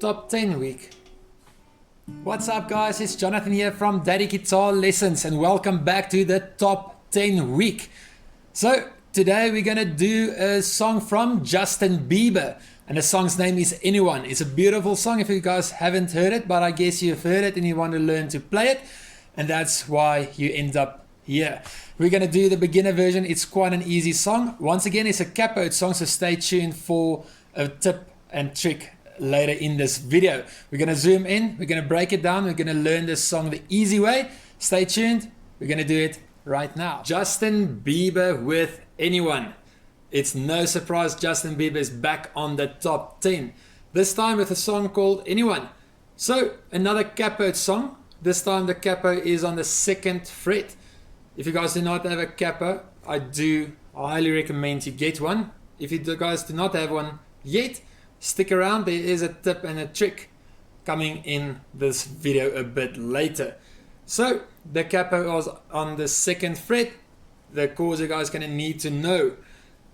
Top 10 week. What's up guys, it's Jonathan here from Daddy Guitar Lessons and welcome back to the Top 10 week. So today we're gonna do a song from Justin Bieber and the song's name is Anyone. It's a beautiful song if you guys haven't heard it, but I guess you've heard it and you want to learn to play it, and that's why you end up here. We're gonna do the beginner version. It's quite an easy song. Once again, it's a capoed song, so stay tuned for a tip and trick later in this video. We're gonna zoom in, we're gonna break it down, we're gonna learn this song the easy way. Stay tuned, we're gonna do it right now. Justin Bieber with Anyone. It's no surprise Justin Bieber is back on the top 10. This time with a song called Anyone. So another capoed song. This time the capo is on the 2nd fret. If you guys do not have a capo, I highly recommend you get one. If you guys do not have one yet, stick around, there is a tip and a trick coming in this video a bit later. So the capo is on the 2nd fret. The chords you guys are going to need to know.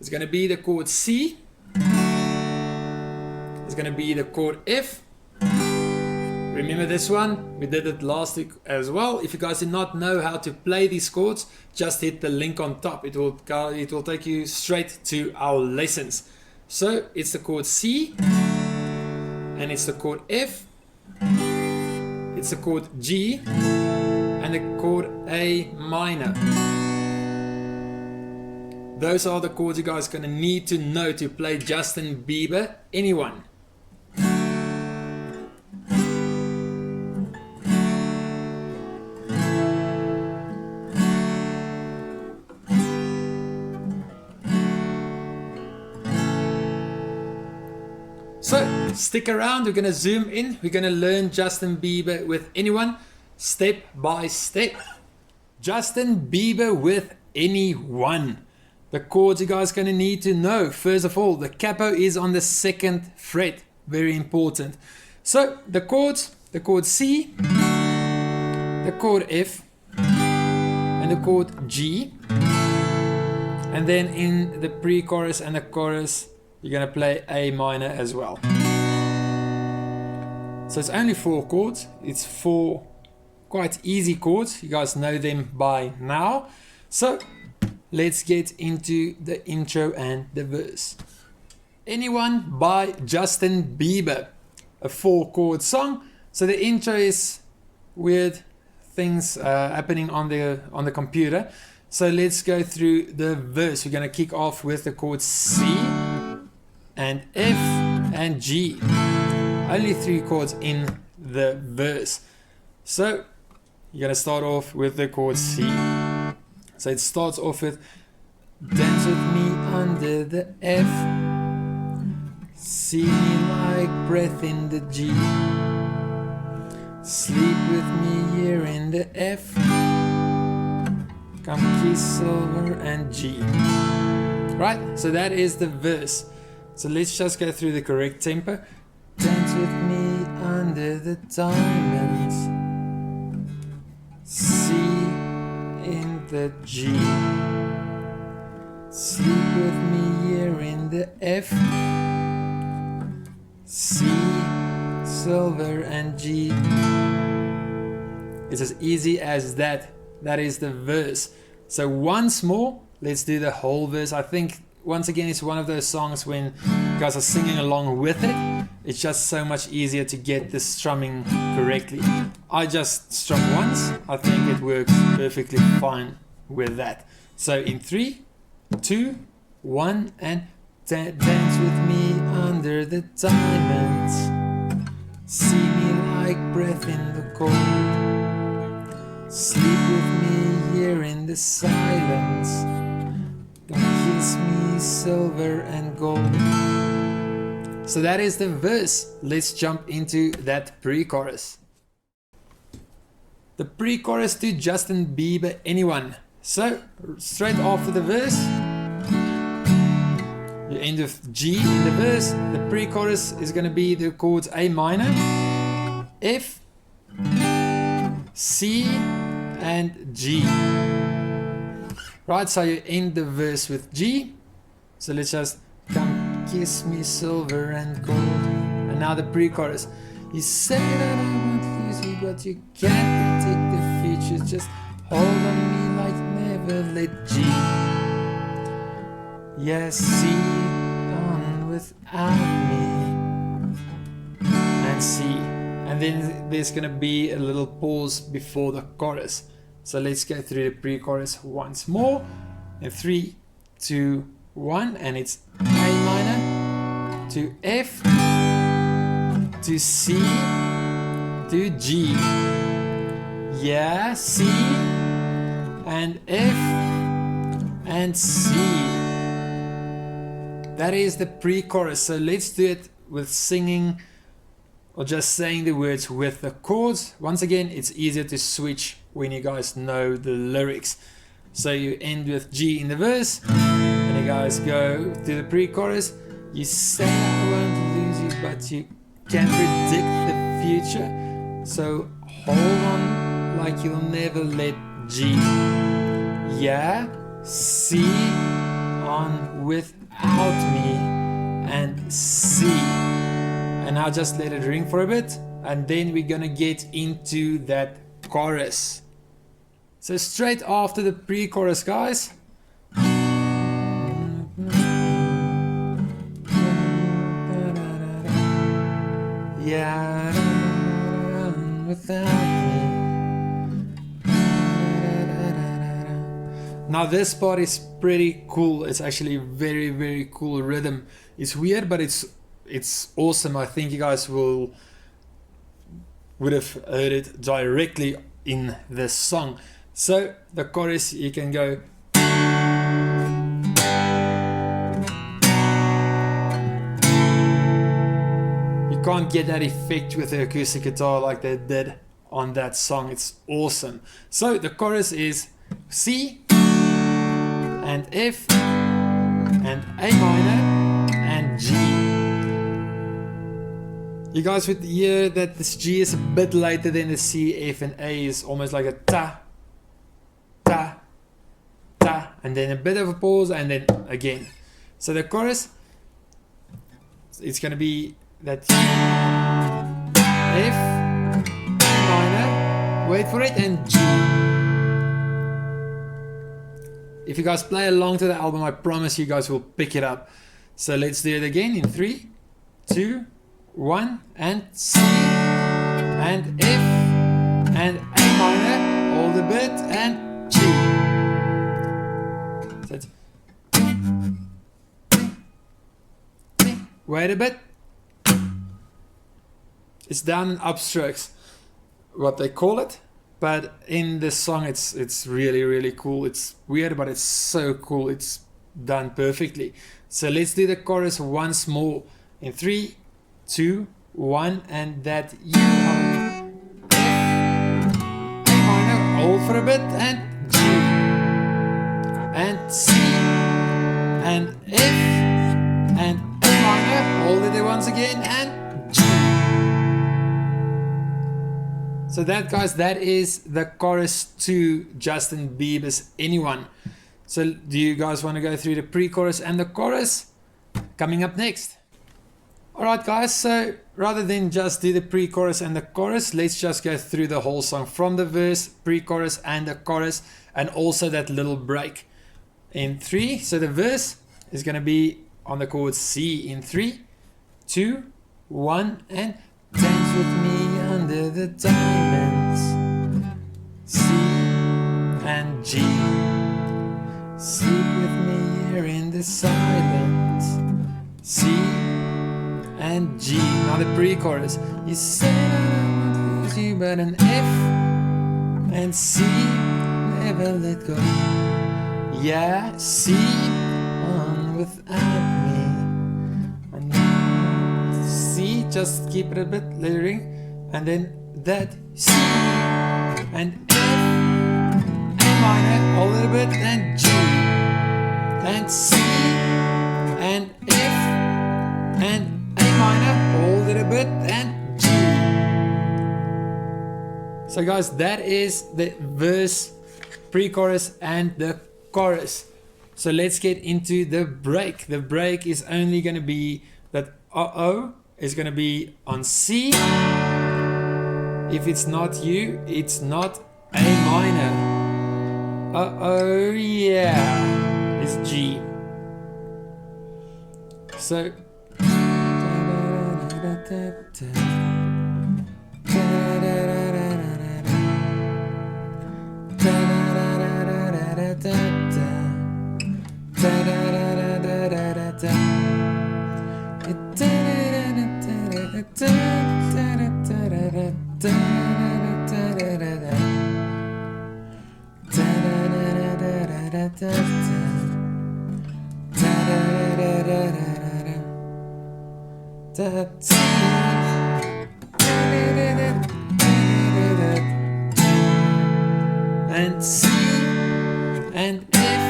It's going to be the chord C. It's going to be the chord F. Remember this one? We did it last week as well. If you guys do not know how to play these chords, just hit the link on top. It will take you straight to our lessons. So it's the chord C, and it's the chord F, it's the chord G, and the chord A minor. Those are the chords you guys are going to need to know to play Justin Bieber Anyone. So stick around, we're going to zoom in, we're going to learn Justin Bieber with Anyone step by step. Justin Bieber with Anyone. The chords you guys are going to need to know. First of all, the capo is on the 2nd fret, very important. So the chords, the chord C, the chord F, and the chord G. And then in the pre-chorus and the chorus, you're going to play A minor as well. So it's only 4 chords. It's 4 quite easy chords. You guys know them by now. So let's get into the intro and the verse. Anyone by Justin Bieber. A 4 chord song. So the intro is weird things happening on the computer. So let's go through the verse. We're going to kick off with the chord C and F and G. Only 3 chords in the verse. So you're going to start off with the chord C. So it starts off with dance with me under the F, see me like breath in the G, sleep with me here in the F, come kiss silver and G. Right, so that is the verse. So let's just go through the correct tempo. Dance with me under the diamonds, C in the G, sleep with me here in the F, C, silver and G. It's as easy as that. That is the verse. So once more, let's do the whole verse. I think once again, it's one of those songs when you guys are singing along with it, it's just so much easier to get the strumming correctly. I just strum once. I think it works perfectly fine with that. So in 3, 2, 1, and dance with me under the diamonds, see me like breath in the cold, sleep with me here in the silence, kiss me silver and gold. So that is the verse. Let's jump into that pre-chorus. The pre-chorus to Justin Bieber Anyone. So straight after the verse, you end with G in the verse. The pre-chorus is going to be the chords A minor, F, C and G. Right, so you end the verse with G. So let's just come kiss me silver and gold, And now the pre-chorus. You say that I won't lose you, but you can't predict the future. Just hold on me like never let G. Yeah, C on without me. And C. And then there's gonna be a little pause before the chorus. So let's go through the pre-chorus once more. In 3, 2, 1, and it's A minor to F to C to G. Yeah, C and F and C. That is the pre-chorus. So let's do it with singing or just saying the words with the chords. Once again, it's easier to switch when you guys know the lyrics. So you end with G in the verse, and you guys go to the pre-chorus. You say I won't lose you, but you can't predict the future. So hold on like you'll never let G. Yeah, C on without me, and C. And now just let it ring for a bit, and then we're gonna get into that chorus. So straight after the pre-chorus, guys. Yeah, without me. Now this part is pretty cool. It's actually very, very cool rhythm. It's weird, but it's awesome. I think you guys would have heard it directly in this song. So the chorus, you can go. You can't get that effect with the acoustic guitar like they did on that song. It's awesome. So the chorus is C and F and A minor and G. You guys would hear that this G is a bit later than the C, F and A is almost like a ta, ta, ta, and then a bit of a pause and then again. So the chorus, it's going to be that F, A minor, wait for it, and G. If you guys play along to the album, I promise you guys will pick it up. So let's do it again in 3, 2, 1, and C and F and A minor, hold a bit, and G. So it's wait a bit. It's down and up strokes, what they call it. But in this song, it's really, really cool. It's weird, but it's so cool. It's done perfectly. So let's do the chorus once more in 3, 2, 1, and that U on F, A minor, hold for a bit, and G, and C, and F, and A minor, hold it once again, and G. So that, guys, that is the chorus to Justin Bieber's Anyone. So do you guys want to go through the pre-chorus and the chorus? Coming up next. Alright guys, so rather than just do the pre-chorus and the chorus, let's just go through the whole song from the verse, pre-chorus and the chorus, and also that little break in 3. So the verse is going to be on the chord C in 3, 2, 1, and dance with me under the diamonds, C and G. Sleep with me here in the silence, C and G. Now the pre-chorus. You said I won't lose you, but an F and C, never let go. Yeah, C on without me. And C, just keep it a bit layering, and then that C and F, A minor, hold it a bit, and G, and C and F and A minor, hold it a bit, and G. So guys, that is the verse, pre-chorus and the chorus. So let's get into the break. The break is only going to be that uh-oh is going to be on C. If it's not you, it's not A minor. Uh-oh, yeah. It's G. So and C and F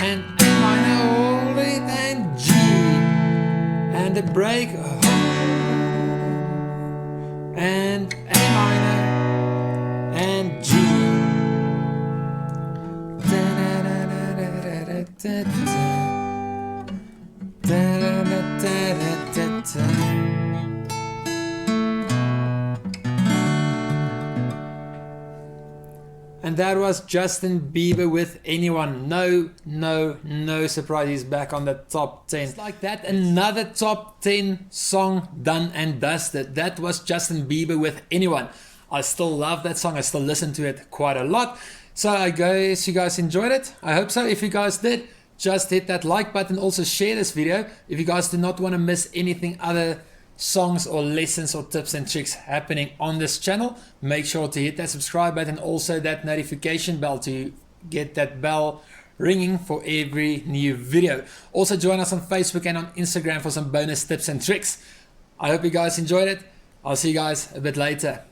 and A minor all it and G and a break and A minor and G. And that was Justin Bieber with Anyone. No surprise, he's back on the top 10. Just like that, another top 10 song done and dusted. That was Justin Bieber with Anyone. I still love that song. I still listen to it quite a lot. So I guess you guys enjoyed it. I hope so. If you guys did, just hit that like button. Also share this video. If you guys do not want to miss anything other songs or lessons or tips and tricks happening on this channel, make sure to hit that subscribe button, also that notification bell to get that bell ringing for every new video. Also join us on Facebook and on Instagram for some bonus tips and tricks. I hope you guys enjoyed it. I'll see you guys a bit later.